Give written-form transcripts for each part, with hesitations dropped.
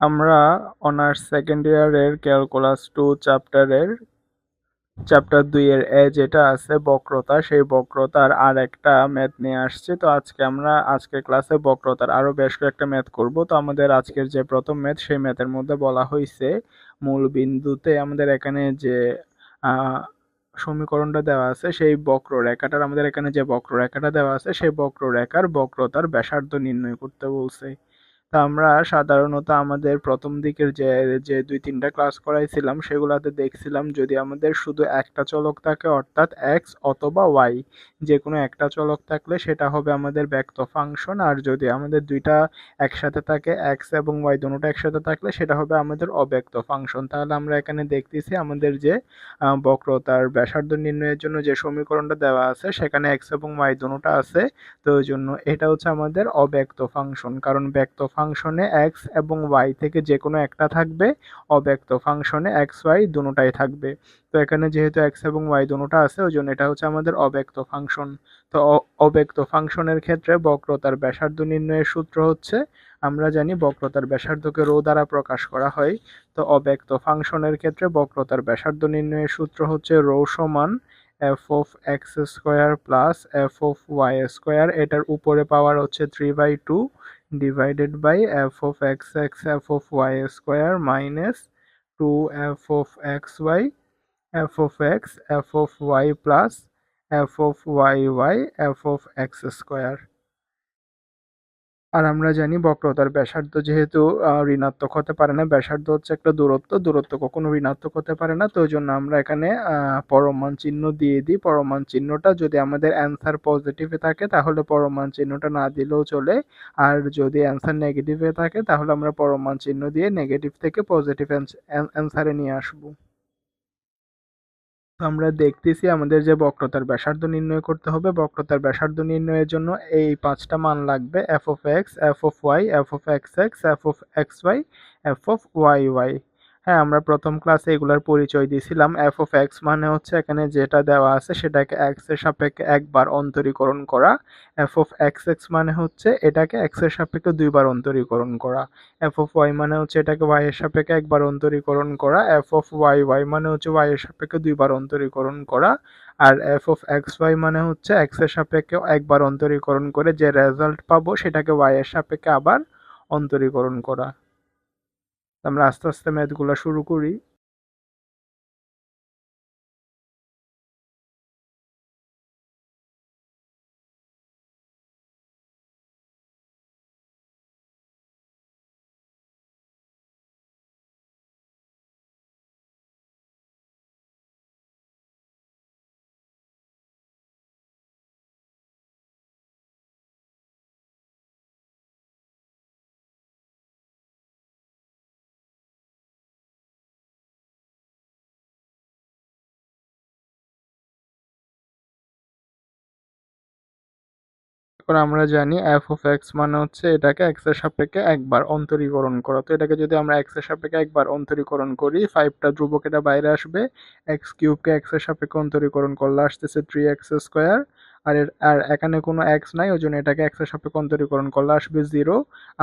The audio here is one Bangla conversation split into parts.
আমরা অনার্স সেকেন্ড ইয়ারের ক্যালকুলাস 2 চ্যাপ্টার 2 এর যেটা আছে বক্রতা, সেই বক্রতার আর একটা ম্যাথ নিয়ে আসছি। তো আজকের ক্লাসে বক্রতার আরো বেশ কয়েকটা ম্যাথ করব। তো আমাদের আজকের যে প্রথম ম্যাথ, সেই ম্যাথের মধ্যে বলা হয়েছে মূল বিন্দুতে আমাদের এখানে যে আহ, সমীকরণটা দেওয়া আছে, সেই বক্ররেখাটার আমাদের এখানে যে বক্ররেখাটা দেওয়া আছে, সেই বক্ররেখার বক্রতার ব্যাসার্ধ নির্ণয় করতে বলছে। তা আমরা সাধারণত আমাদের প্রথম দিকের যে যে দুই তিনটা ক্লাস করাইছিলাম, সেগুলাতে দেখছিলাম যদি আমাদের শুধু একটা চলক থাকে, অর্থাৎ এক্স অথবা ওয়াই, যে কোনো একটা চলক থাকলে সেটা হবে আমাদের ব্যক্ত ফাংশন। আর যদি আমাদের দুইটা একসাথে থাকে, এক্স এবং ওয়াই দুটোটা একসাথে থাকলে সেটা হবে আমাদের অব্যক্ত ফাংশন। তাহলে আমরা এখানে দেখতেছি আমাদের যে বক্রতার ব্যাসার্ধ নির্ণয়ের জন্য যে সমীকরণটা দেওয়া আছে, সেখানে এক্স এবং ওয়াই দুটোটা আছে। তো ওই জন্য এটা হচ্ছে আমাদের অব্যক্ত ফাংশন, কারণ ব্যক্ত ফাংশনে এক্স এবং ওয়াই থেকে যে কোনো একটা থাকবে, অব্যক্ত ফাংশনে এক্স ওয়াই দুটোটাই থাকবে। তো এখানে যেহেতু এক্স এবং ওয়াই দুটোটা আছে, ওই জন্য এটা হচ্ছে আমাদের অব্যক্ত ফাংশন। তো অব্যক্ত ফাংশনের ক্ষেত্রে বক্রতার ব্যাসার্ধ নির্ণয়ের সূত্র হচ্ছে, আমরা জানি বক্রতার ব্যাসার্ধকে রো দ্বারা প্রকাশ করা হয়। তো অব্যক্ত ফাংশনের ক্ষেত্রে বক্রতার ব্যাসার্ধ নির্ণয়ের সূত্র হচ্ছে রো সমান f of x square plus f of y square, এটার উপরে পাওয়ার হচ্ছে 3/2 divided by f of x x f of y square minus 2 f of x f of y plus f of y y f of x square. আর আমরা জানি বক্রতার ব্যাসার্ধ যেহেতু ঋণাত্মক হতে পারে না, ব্যাসার্ধ হচ্ছে একটা দূরত্ব, দূরত্ব কখনো ঋণাত্মক হতে পারে না। তো ওই জন্য আমরা এখানে পরমান চিহ্ন দিয়ে দিই। পরমান চিহ্নটা যদি আমাদের অ্যান্সার পজিটিভে থাকে তাহলে পরমান চিহ্নটা না দিলেও চলে, আর যদি অ্যান্সার নেগেটিভে থাকে তাহলে আমরা পরমান চিহ্ন দিয়ে নেগেটিভ থেকে পজিটিভ অ্যান্সারে নিয়ে আসবো। তো আমরা দেখতেছি আমাদের যে বক্রতার ব্যাসার্ধ নির্ণয় করতে হবে, বক্রতার ব্যাসার্ধ নির্ণয়ের জন্য এই পাঁচটা মান লাগবে: f of x, f of y, f of x x, f of x y, f of y y. হ্যাঁ, আমরা প্রথম ক্লাসে এগুলার পরিচয় দিয়েছিলাম। এফ অফ এক্স মানে হচ্ছে এখানে যেটা দেওয়া আছে সেটাকে এক্স এর সাপেক্ষে একবার অন্তরীকরণ করা। এফ অফ এক্স এক্স মানে হচ্ছে এটাকে এক্স এর সাপেক্ষে দুইবার অন্তরীকরণ করা। এফ অফ ওয়াই মানে হচ্ছে এটাকে ওয়াই এর সাপেক্ষে একবার অন্তরীকরণ করা। এফ অফ ওয়াই ওয়াই মানে হচ্ছে ওয়াই এর সাপেক্ষে দুইবার অন্তরীকরণ করা। আর এফ অফ এক্স ওয়াই মানে হচ্ছে এক্স এর সাপেক্ষে একবার অন্তরীকরণ করে যে রেজাল্ট পাবো সেটাকে ওয়াই এর সাপেক্ষে আবার অন্তরীকরণ করা। আমরা আস্তে আস্তে ম্যাথগুলো শুরু করি। এখন আমরা জানি এফ অফ এক্স মানে হচ্ছে এটাকে এক্স এর সাপেক্ষে একবার অন্তরীকরণ করা। তো এটাকে যদি আমরা এক্স এর সাপেক্ষে একবার অন্তরীকরণ করি, 5টা ধ্রুবক এটা বাইরে আসবে। এক্স কিউবকে এক্স এর সাপেক্ষে অন্তরীকরণ করলে আসতেছে 3x স্কোয়ার। আর এখানে কোনো এক্স নাই, ওই জন্য এটাকে এক্স এর সাপেক্ষে অন্তরীকরণ করলে আসবে 0।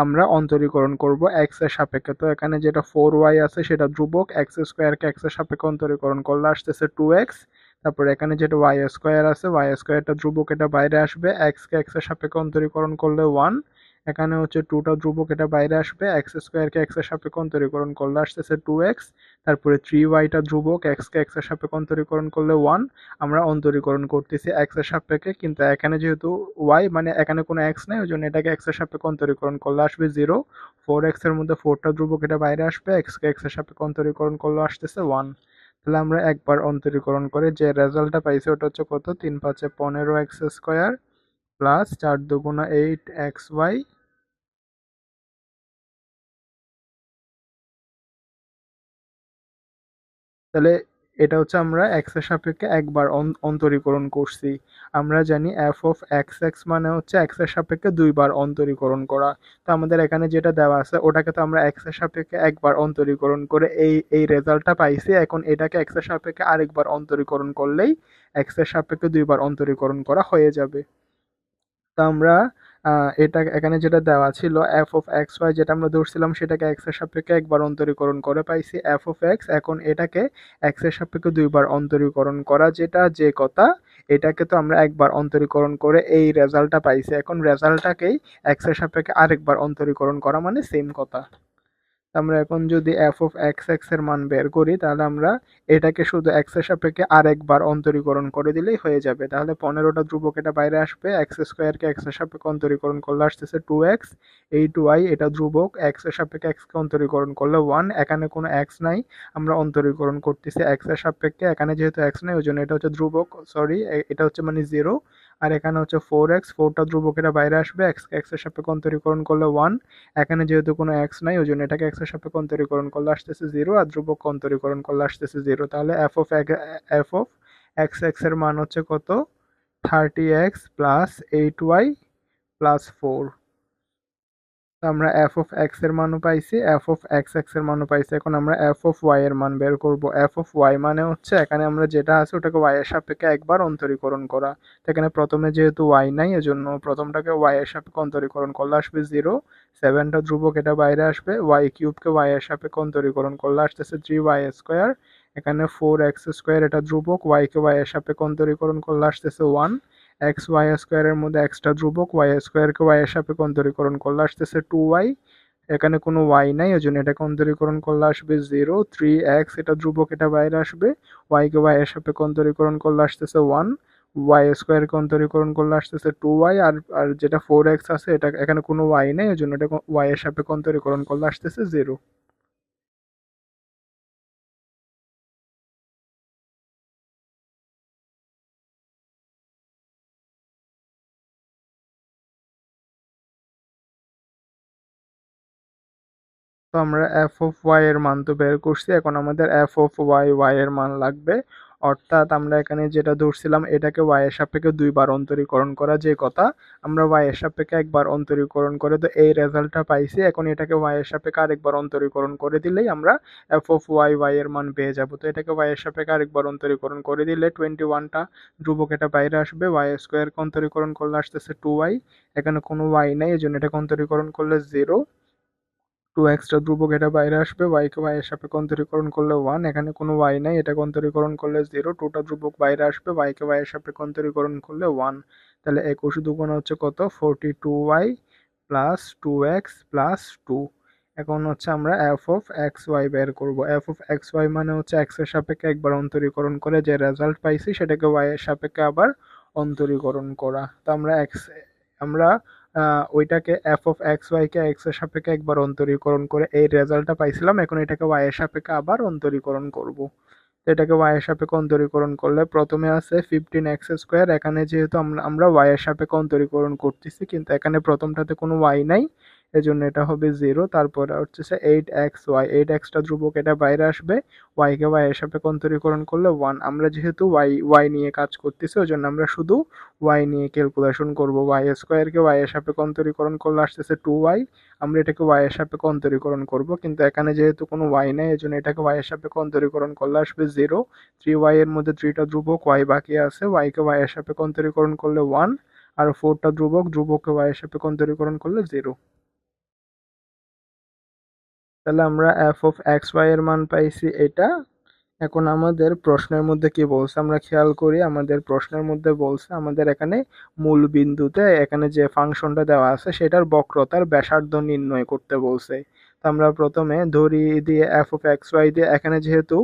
আমরা অন্তরীকরণ করব এক্স এর সাপেক্ষে। তো এখানে যেটা 4y আছে সেটা ধ্রুবক, এক্স স্কোয়ারকে এক্স এর সাপেক্ষে অন্তরীকরণ করলে আসতেছে 2x। তারপর এখানে যেটা ওয়াই স্কোয়ার আছে, ওয়াই স্কোয়ারটা ধ্রুবক, এটা বাইরে আসবে। এক্সকে এক্স এর সাপেক্ষে অন্তরীকরণ করলে 1। এখানে হচ্ছে 2টা ধ্রুবক, এটা বাইরে আসবে। এক্স স্কোয়ারকে এক্স এর সাপেক্ষে অন্তরীকরণ করলে আসতেছে 2x। তারপরে 3yটা ধ্রুবক, এক্সকে এক্স এর সাপেক্ষে অন্তরীকরণ করলে 1। আমরা অন্তরীকরণ করতেছি এক্স এর সাপেক্ষে, কিন্তু এখানে যেহেতু ওয়াই মানে এখানে কোনো এক্স নেই, ওই জন্য এটাকে এক্স এর সাপেক্ষে অন্তরীকরণ করলে আসবে 0। 4x এর মধ্যে 4টা ধ্রুবক, এটা বাইরে আসবে। এক্সকে এক্স এর সাপেক্ষে অন্তরীকরণ করলে আসতেছে 1। তাহলে আমরা একবার অন্তরীকরণ করে যে রেজাল্টটা পাইছি ওটা হচ্ছে কত, 3×5 = 15x স্কোয়ার প্লাস 4×2 = 8xy। তাহলে এটা হচ্ছে আমরা এক্স এর সাপেক্ষে একবার অন্তরীকরণ করছি। আমরা জানি এফ অফ এক্স এক্স মানে হচ্ছে এক্স এর সাপেক্ষে দুইবার অন্তরীকরণ করা। তো আমাদের এখানে যেটা দেওয়া আছে ওটাকে তো আমরা এক্স এর সাপেক্ষে একবার অন্তরীকরণ করে এই এই রেজাল্টটা পাইছি। এখন এটাকে এক্স এর সাপেক্ষে আরেকবার অন্তরীকরণ করলেই এক্স এর সাপেক্ষে দুইবার অন্তরীকরণ করা হয়ে যাবে। তো আমরা এটা এখানে যেটা দেওয়া ছিল এফ অফ এক্স ওয়াই, যেটা আমরা ধরছিলাম সেটাকে এক্স এর সাপেক্ষে একবার অন্তরীকরণ করে পাইছি এফ অফ এক্স। এখন এটাকে এক্স এর সাপেক্ষে দুইবার অন্তরীকরণ করা, যেটা যে কথা, এটাকে তো আমরা একবার অন্তরীকরণ করে এই রেজাল্টটা পাইছি। এখন রেজাল্টটাকেই এক্স এর সাপেক্ষে আরেকবার অন্তরীকরণ করা মানে সেম কথা। আমরা এখন যদি এফ অফ এক্স এক্স এর মান বের করি, তাহলে আমরা এটাকে শুধু এক্স এর সাপেক্ষে আরেকবার অন্তরীকরণ করে দিলেই হয়ে যাবে। তাহলে 15টা ধ্রুবক এটা বাইরে আসবে, এক্স স্কোয়ারকে এক্স এর সাপেক্ষে অন্তরীকরণ করলে আসতেছে 2x, এই 2y এটা ধ্রুবক, এক্স এর সাপেক্ষে এক্স কে অন্তরীকরণ করলে 1, এখানে কোনো এক্স নাই, আমরা অন্তরীকরণ করতেছি এক্স এর সাপেক্ষে, এখানে যেহেতু এক্স নাই ওই জন্য এটা হচ্ছে ধ্রুবক, সরি এটা হচ্ছে মানে 0। আর এখানে হচ্ছে 4x, 4টা ধ্রুবক এটা বাইরে আসবে, এক্স কে এক্স এর সাপেক্ষে অন্তরীকরণ করলে 1, এখানে যেহেতু কোনো এক্স নাই ওই জন্য এটাকে এক্স এর সাপেক্ষে অন্তরীকরণ করলে আসতেছে 0, আর ধ্রুবক অন্তরীকরণ করলে আসতেছে 0। তাহলে এফ অফ এক্স এক্স এর মান হচ্ছে কত, 30x প্লাস 8y প্লাস 4। আমরা এফ অফ এক্স এর মানও পাইছি, এফ অফ এক্স এক্স এর মানও পাইছি। এখন আমরা এফ অফ ওয়াই এর মান বের করব। এফ অফ ওয়াই মানে হচ্ছে এখানে আমরা যেটা আছে ওটাকে ওয়াই এর সাপেক্ষে একবার অন্তরীকরণ করা। তো এখানে প্রথমে যেহেতু ওয়াই নাই এজন্য প্রথমটাকে ওয়াই এর সাপেক্ষে অন্তরীকরণ করলে আসবে 0, 7টা ধ্রুবক এটা বাইরে আসবে, ওয়াই কিউবকে ওয়াই এর সাপেক্ষে অন্তরীকরণ করলে আসতেছে 3y স্কোয়ার, এখানে 4x স্কোয়ার এটা ধ্রুবক, ওয়াই কে ওয়াই এর সাপেক্ষে অন্তরীকরণ করলে আসতেছে 1, এক্স ওয়াই স্কোয়ারের মধ্যে এক্সটা ধ্রুবক, ওয়াই স্কোয়ারকে ওয়াই এর সাপেক্ষে অন্তরীকরণ করলে আসতেছে 2y, এখানে কোনো ওয়াই নাই ওই জন্য এটাকে অন্তরীকরণ করলে আসবে 0, 3x এটা ধ্রুবক এটা বাইরে আসবে, ওয়াই কে ওয়াই এর সাপেক্ষে অন্তরীকরণ করলে আসতেছে 1, ওয়াই স্কোয়ারকে অন্তরীকরণ করলে আসতেছে 2y, আর আর যেটা 4x আছে এটা এখানে কোনো ওয়াই নেই ওই জন্য এটা ওয়াই এর সাপেক্ষে অন্তরীকরণ করলে আসতেছে 0। তো আমরা এফ অফ ওয়াই এর মান তো বের করছি, এখন আমাদের এফ অফ ওয়াই ওয়াই এর মান লাগবে। অর্থাৎ আমরা এখানে যেটা ধরছিলাম এটাকে ওয়াই এর সাপেক্ষে দুইবার অন্তরীকরণ করা, যে কথা আমরা ওয়াই এর সাপেক্ষে একবার অন্তরীকরণ করে তো এই রেজাল্টটা পাইছি। এখন এটাকে ওয়াই এর সাপেক্ষে আরেকবার অন্তরীকরণ করে দিলেই আমরা এফ অফ ওয়াই ওয়াই এর মান পেয়ে যাব। তো এটাকে ওয়াই এর সাপেক্ষে আরেকবার অন্তরীকরণ করে দিলে 21টা ধ্রুবক এটা বাইরে আসবে, ওয়াই স্কোয়ারকে অন্তরীকরণ করলে আসতেছে 2y, এখানে কোনো ওয়াই নেই এই জন্য এটাকে অন্তরীকরণ করলে 0, 2x টা ধ্রুবক এটা বাইরে আসবে, y কে y এর সাপেক্ষে অন্তরীকরণ করলে 1, এখানে কোনো y নাই এটাকে অন্তরীকরণ করলে 0, 2টা ধ্রুবক বাইরে আসবে, y কে y এর সাপেক্ষে অন্তরীকরণ করলে 1। তাহলে 21 দুগুণ হচ্ছে কত, 42y প্লাস 2x প্লাস 2। এখন হচ্ছে আমরা এফ অফ এক্স ওয়াই বের করব। এফ অফ এক্স ওয়াই মানে হচ্ছে এক্স এর সাপেক্ষে একবার অন্তরীকরণ করে যে রেজাল্ট পাইছি সেটাকে ওয়াই এর সাপেক্ষে আবার অন্তরীকরণ করা। তো আমরা ওইটাকে এফ অফ এক্স ওয়াই কে এক্স এর সাপেক্ষে একবার অন্তরীকরণ করে এই রেজাল্টটা পাইছিলাম, এখন এটাকে ওয়াই এর সাপেক্ষে আবার অন্তরীকরণ করব। তো এটাকে ওয়াই এর সাপেক্ষে অন্তরীকরণ করলে প্রথমে আছে 15x স্কোয়ার, এখানে যেহেতু আমরা ওয়াই এর সাপেক্ষে অন্তরীকরণ করতেছি কিন্তু এখানে প্রথমটাতে কোনো ওয়াই নাই এজন্য এটা হবে 0, তারপরে হচ্ছে 8xy, 8xটা ধ্রুবক এটা বাইরে আসবে, y কে y এর সাপেক্ষে অন্তরীকরণ করলে 1। আমরা যেহেতু y নিয়ে কাজ করতেছি ওই জন্য আমরা শুধু y নিয়ে ক্যালকুলেশন করব। y স্কোয়ারকে y এর সাপেক্ষে অন্তরীকরণ করলে আসতেছে 2y, আমরা এটাকে y এর সাপেক্ষে অন্তরীকরণ করব কিন্তু এখানে যেহেতু কোনো y নেই এজন্য এটাকে y এর সাপেক্ষে অন্তরীকরণ করলে আসবে 0, 3y এর মধ্যে 3টা ধ্রুবক, y বাকি আছে, y কে y এর সাপেক্ষে অন্তরীকরণ করলে 1, আর 4টা ধ্রুবককে y এর সাপেক্ষে অন্তরীকরণ করলে 0। তাহলে আমরা এফ অফ এক্স ওয়াই এর মান পাইছি এটা। এখন আমাদের প্রশ্নের মধ্যে কি বলছে আমরা খেয়াল করি, আমাদের প্রশ্নের মধ্যে বলছে আমাদের এখানে মূল বিন্দুতে এখানে যে ফাংশনটা দেওয়া আছে সেটার বক্রতার ব্যাসার্ধ নির্ণয় করতে বলছে। তো আমরা প্রথমে ধরি দিয়ে এফ অফ এক্স ওয়াই দিয়ে, এখানে যেহেতু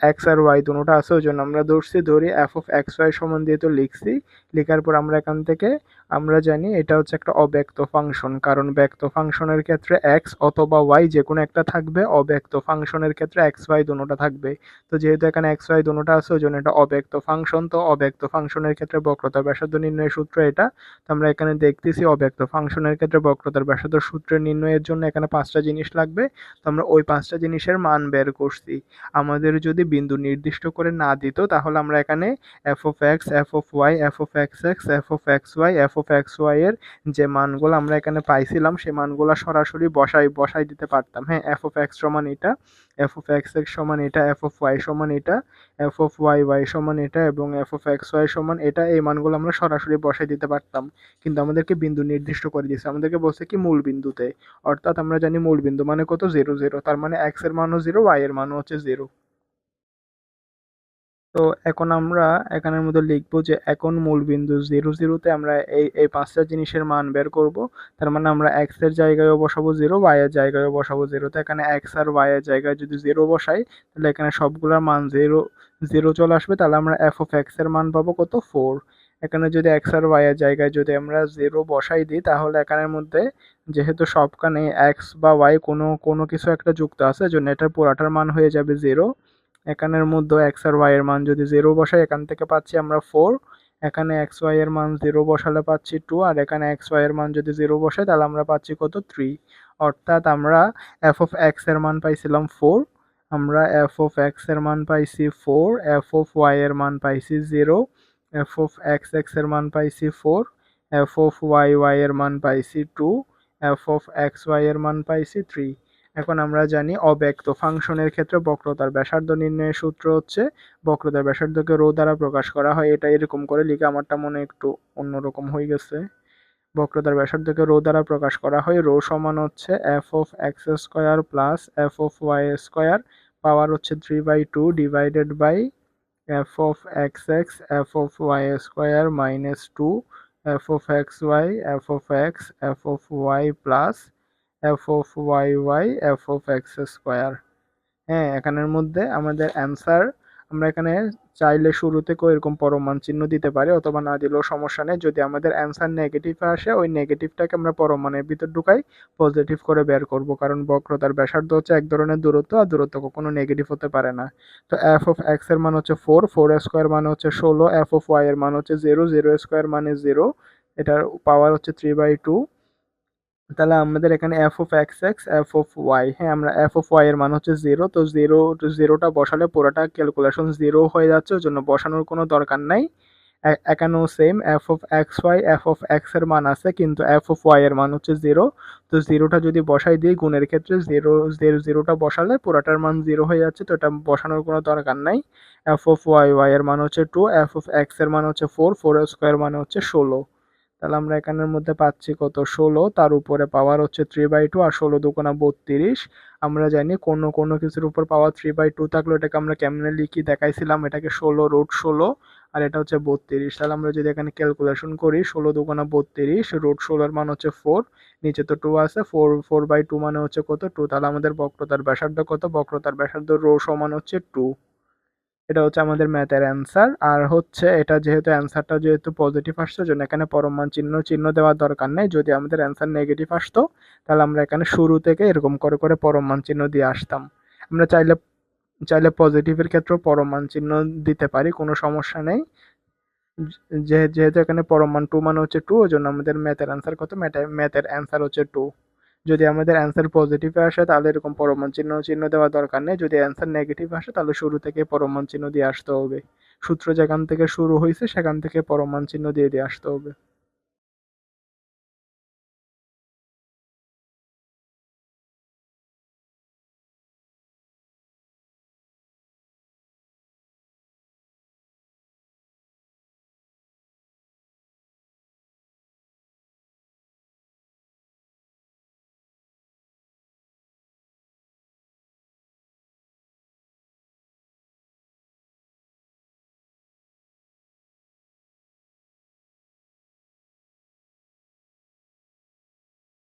এক্স আর ওয়াই দুটোটা আছে ওই জন্য আমরা ধরি এফ অফ এক্স ওয়াই সমান দিয়ে তো লিখছি, লেখার পর আমরা এখান থেকে আমরা জানি এটা হচ্ছে একটা অব্যক্ত ফাংশন, কারণ ব্যক্ত ফাংশনের ক্ষেত্রে এক্স অথবা ওয়াই যে কোনো একটা থাকবে, অব্যক্ত ফাংশনের ক্ষেত্রে এক্স ওয়াই দুটোটা থাকবে। তো যেহেতু এখানে এক্স ওয়াই দুটোটা আছে ওই জন্য এটা অব্যক্ত ফাংশন, তো অব্যক্ত ফাংশনের ক্ষেত্রে বক্রতার ব্যাসার্ধ নির্ণয়ের সূত্র এটা। তো আমরা এখানে দেখতেছি অব্যক্ত ফাংশনের ক্ষেত্রে বক্রতার ব্যাসার্ধ সূত্রের নির্ণয়ের জন্য এখানে 5টা জিনিস লাগবে। তো আমরা ওই 5টা জিনিসের মান বের করছি। আমাদের যদি বিন্দু নির্দিষ্ট করে না দিত তাহলে আমরা এখানে f of x, f of y, f of x x, f of x y, f of x y এর যে মানগুলো আমরা এখানে পাইছিলাম সেই মানগুলো সরাসরি বসাই দিতে পারতাম। হ্যাঁ, এফ অফ এক্স সমান এটা, এফ অফ এক্স এক্স সমান এটা, এফ অফ ওয়াই সমান এটা, এফ অফ ওয়াই ওয়াই সমান এটা এবং এফ অফ এক্স ওয়াই সমান এটা, এই মানগুলো আমরা সরাসরি বসাই দিতে পারতাম। কিন্তু আমাদেরকে বিন্দু নির্দিষ্ট করে দিয়েছে, আমাদেরকে বলছে কি মূল বিন্দুতে, অর্থাৎ আমরা জানি মূল বিন্দু মানে কত, 0 0, তার মানে এক্স এর মানও 0, ওয়াই এর মানও হচ্ছে 0। তো এখন আমরা এখানের মধ্যে লিখবো যে এখন মূল বিন্দু 0 0-তে আমরা এই এই পাঁচটা জিনিসের মান বের করব। তার মানে আমরা এক্স এর জায়গায়ও বসাবো 0, ওয়াই এর জায়গায়ও বসাবো 0। তো এখানে এক্স আর ওয়াই এর জায়গায় যদি 0 বসাই তাহলে এখানে সবগুলোর মান 0 0 চলে আসবে। তাহলে আমরা এফ অফ এক্স এর মান পাবো কত, 4। এখানে যদি এক্স আর ওয়াই এর জায়গায় যদি আমরা 0 বসাই দিই তাহলে এখানের মধ্যে যেহেতু সবখানে এক্স বা ওয়াই কোনো কোনো কিছু একটা যুক্ত আছে, জন্য এটার পুরাটার মান হয়ে যাবে 0। এখানের মধ্যে এক্স আর ওয়াই এর মান যদি 0 বসাই এখান থেকে পাচ্ছি আমরা 4। এখানে এক্স ওয়াই এর মান 0 বসালে পাচ্ছি 2, আর এখানে এক্স ওয়াই এর মান যদি 0 বসাই তাহলে আমরা পাচ্ছি কত, 3। অর্থাৎ আমরা এফ অফ এক্স এর মান পাইছিলাম 4, আমরা এফ অফ এক্স এর মান পাইছি 4, এফ অফ ওয়াই এর মান পাইছি 0, এফ অফ এক্স এক্স এর মান পাইছি 4, এফ অফ ওয়াই ওয়াই এর মান পাইছি 2, এফ অফ এক্স ওয়াই এর মান পাইছি 3। এখন আমরা জানি অব্যক্ত ফাংশনের ক্ষেত্রে বক্রতার ব্যাসার্ধ নির্ণয়ের সূত্র হচ্ছে বক্রতার ব্যাসার্ধকে রো দ্বারা প্রকাশ করা হয়। এটা এরকম করে লিখে আমারটা মনে একটু অন্যরকম হয়ে গেছে। বক্রতার ব্যাসার্ধকে রো দ্বারা প্রকাশ করা হয়, রো সমান হচ্ছে f of x square plus f of y square power হচ্ছে 3/2 divided by f of x x f of y square minus 2 f of x y f of x f of y plus f of y y f of x square. হ্যাঁ, এখানের মধ্যে আমাদের অ্যান্সার আমরা এখানে চাইলে শুরুতে এরকম পরমান চিহ্ন দিতে পারি অথবা না দিলেও সমস্যা নেই। যদি আমাদের অ্যান্সার নেগেটিভ আসে ওই নেগেটিভটাকে আমরা পরমানের ভিতর ঢুকাই পজিটিভ করে বের করব, কারণ বক্রতার ব্যাসার্ধ হচ্ছে এক ধরনের দূরত্ব আর দূরত্ব কখনো নেগেটিভ হতে পারে না। তো এফ অফ এক্স এর মান হচ্ছে 4, 4 স্কোয়ার মানে হচ্ছে 16, এফ অফ ওয়াই এর মান হচ্ছে 0, 0 স্কোয়ার মানে 0, এটার পাওয়ার হচ্ছে 3/2। তাহলে আমাদের এখানে f of x x f of y, হ্যাঁ আমরা এফ অফ ওয়াই এর মান হচ্ছে 0, তো 0টা বসালে পুরোটা ক্যালকুলেশন 0 হয়ে যাচ্ছে, ওই জন্য বসানোর কোনো দরকার নাই। এখানেও same f of x y f of x এর মান আছে কিন্তু এফ অফ ওয়াই এর মান হচ্ছে 0, তো 0টা যদি বসাই দিই গুণের ক্ষেত্রে 0টা বসালে পুরোটার মান 0 হয়ে যাচ্ছে, তো এটা বসানোর কোনো দরকার নাই। এফ অফ ওয়াই ওয়াই এর মান হচ্ছে 2, এফ অফ এক্স এর মান হচ্ছে 4, 4 স্কোয়ার মানে হচ্ছে 16। তাহলে আমরা এখানের মধ্যে পাচ্ছি কত, 16, তার উপরে পাওয়ার হচ্ছে 3/2 আর 16 × 2 = 32। আমরা জানি কোনো কিছুর উপর পাওয়ার 3/2 থাকলে এটাকে আমরা কেমনে লিখি দেখাইছিলাম, এটাকে 16√16 আর এটা হচ্ছে 32। তাহলে আমরা যদি এখানে ক্যালকুলেশন করি 16 × 32 √16 এর মান হচ্ছে 4, নিচে তো 2 আছে, 4/2 মানে হচ্ছে কত, 2। তাহলে আমাদের বক্রতার ব্যাসার্ধ কত, বক্রতার ব্যাসার্ধ রো সমান হচ্ছে 2। এটা হচ্ছে আমাদের ম্যাথের অ্যান্সার। আর হচ্ছে এটা যেহেতু অ্যান্সারটা যেহেতু পজিটিভ আসছে জন্য এখানে পরমান চিহ্ন দেওয়ার দরকার নেই। যদি আমাদের অ্যান্সার নেগেটিভ আসতো তাহলে আমরা এখানে শুরু থেকে এরকম করে পরমান চিহ্ন দিয়ে আসতাম। আমরা চাইলে চাইলে পজিটিভের ক্ষেত্রেও পরমান চিহ্ন দিতে পারি, কোনো সমস্যা নেই। যেহেতু এখানে পরমান 2 মানে হচ্ছে 2, ওই জন্য আমাদের ম্যাথের অ্যান্সার কত, ম্যাথের অ্যান্সার হচ্ছে 2। যদি আমাদের অ্যান্সার পজিটিভে আসে তাহলে এরকম পরমান চিহ্ন দেওয়ার দরকার নেই। যদি অ্যান্সার নেগেটিভ আসে তাহলে শুরু থেকে পরমান চিহ্ন দিয়ে আসতে হবে, সূত্র যেখান থেকে শুরু হয়েছে সেখান থেকে পরমান চিহ্ন দিয়ে আসতে হবে।